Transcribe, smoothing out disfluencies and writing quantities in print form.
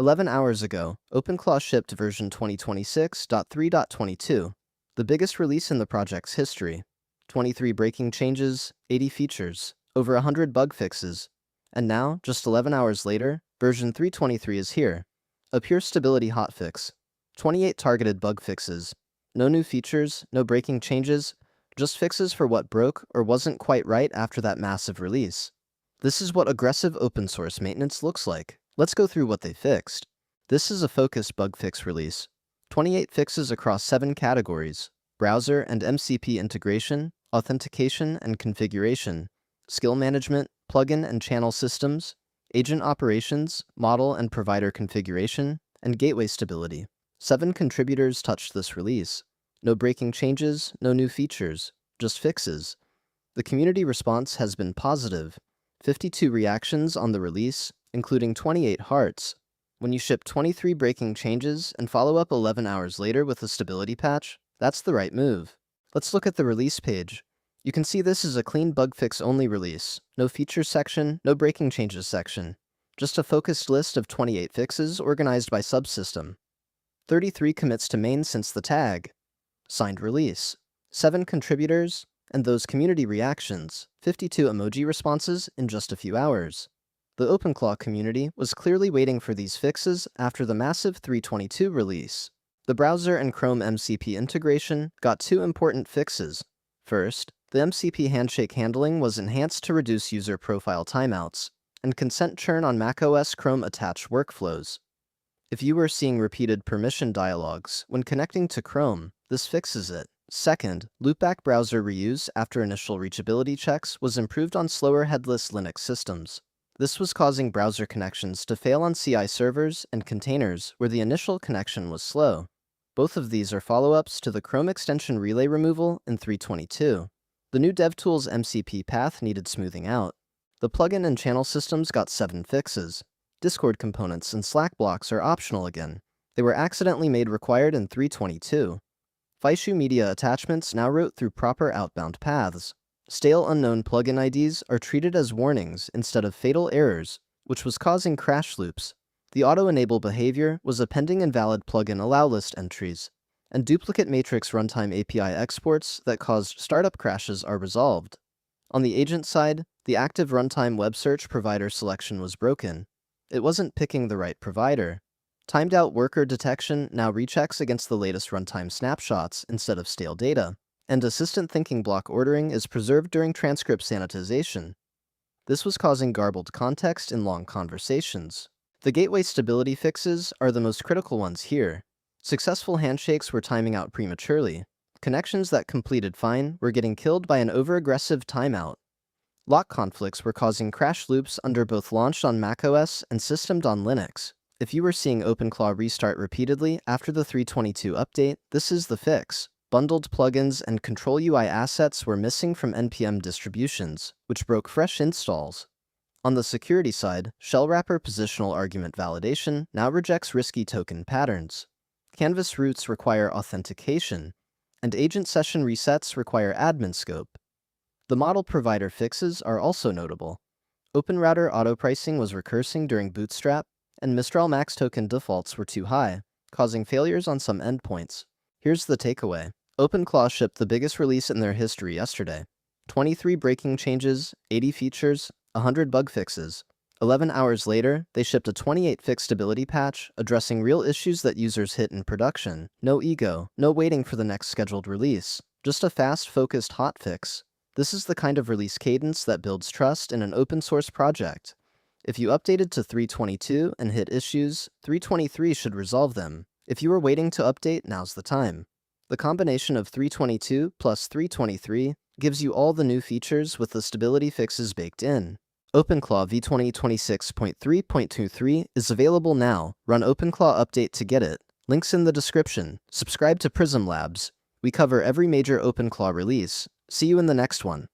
11 hours ago, OpenClaw shipped version 2026.3.22, the biggest release in the project's history. 23 breaking changes, 80 features, over 100 bug fixes. And now, just 11 hours later, version 3.23 is here. A pure stability hotfix. 28 targeted bug fixes. No new features, no breaking changes, just fixes for what broke or wasn't quite right after that massive release. This is what aggressive open source maintenance looks like. Let's go through what they fixed. This is a focused bug fix release. 28 fixes across 7 categories: browser and MCP integration, authentication and configuration, skill management, plugin and channel systems, agent operations, model and provider configuration, and gateway stability. 7 contributors touched this release. No breaking changes, no new features, just fixes. The community response has been positive. 52 reactions on the release, including 28 hearts. When you ship 23 breaking changes and follow up 11 hours later with a stability patch, that's the right move. Let's look at the release page. You can see this is a clean bug fix only release. No features section, no breaking changes section. Just a focused list of 28 fixes organized by subsystem. 33 commits to main since the tag. Signed release. 7 contributors, and those community reactions, 52 emoji responses in just a few hours. The OpenClaw community was clearly waiting for these fixes after the massive 3.22 release. The browser and Chrome MCP integration got 2 important fixes. First, the MCP handshake handling was enhanced to reduce user profile timeouts and consent churn on macOS Chrome attached workflows. If you were seeing repeated permission dialogues when connecting to Chrome, this fixes it. Second, loopback browser reuse after initial reachability checks was improved on slower headless Linux systems. This was causing browser connections to fail on CI servers and containers where the initial connection was slow. Both of these are follow-ups to the Chrome extension relay removal in 3.22. The new DevTools MCP path needed smoothing out. The plugin and channel systems got 7 fixes. Discord components and Slack blocks are optional again. They were accidentally made required in 3.22. Faishu media attachments now route through proper outbound paths. Stale unknown plugin IDs are treated as warnings instead of fatal errors, which was causing crash loops. The auto-enable behavior was appending invalid plugin allow list entries, and duplicate matrix runtime API exports that caused startup crashes are resolved. On the agent side, the active runtime web search provider selection was broken. It wasn't picking the right provider. Timed out worker detection now rechecks against the latest runtime snapshots instead of stale data, and assistant thinking block ordering is preserved during transcript sanitization. This was causing garbled context in long conversations. The gateway stability fixes are the most critical ones here. Successful handshakes were timing out prematurely. Connections that completed fine were getting killed by an over-aggressive timeout. Lock conflicts were causing crash loops under both launched on macOS and systemed on Linux. If you were seeing OpenClaw restart repeatedly after the 3.22 update, this is the fix. Bundled plugins and control UI assets were missing from NPM distributions, which broke fresh installs. On the security side, shell wrapper positional argument validation now rejects risky token patterns. Canvas roots require authentication, and agent session resets require admin scope. The model provider fixes are also notable. OpenRouter auto pricing was recursing during Bootstrap, and Mistral Max token defaults were too high, causing failures on some endpoints. Here's the takeaway. OpenClaw shipped the biggest release in their history yesterday. 23 breaking changes, 80 features, 100 bug fixes. 11 hours later, they shipped a 28 fix stability patch, addressing real issues that users hit in production. No ego, no waiting for the next scheduled release. Just a fast, focused hotfix. This is the kind of release cadence that builds trust in an open source project. If you updated to 3.22 and hit issues, 3.23 should resolve them. If you are waiting to update, now's the time. The combination of 3.22 plus 3.23 gives you all the new features with the stability fixes baked in. OpenClaw v2026.3.23 is available now. Run OpenClaw update to get it. Links in the description. Subscribe to Prism Labs. We cover every major OpenClaw release. See you in the next one.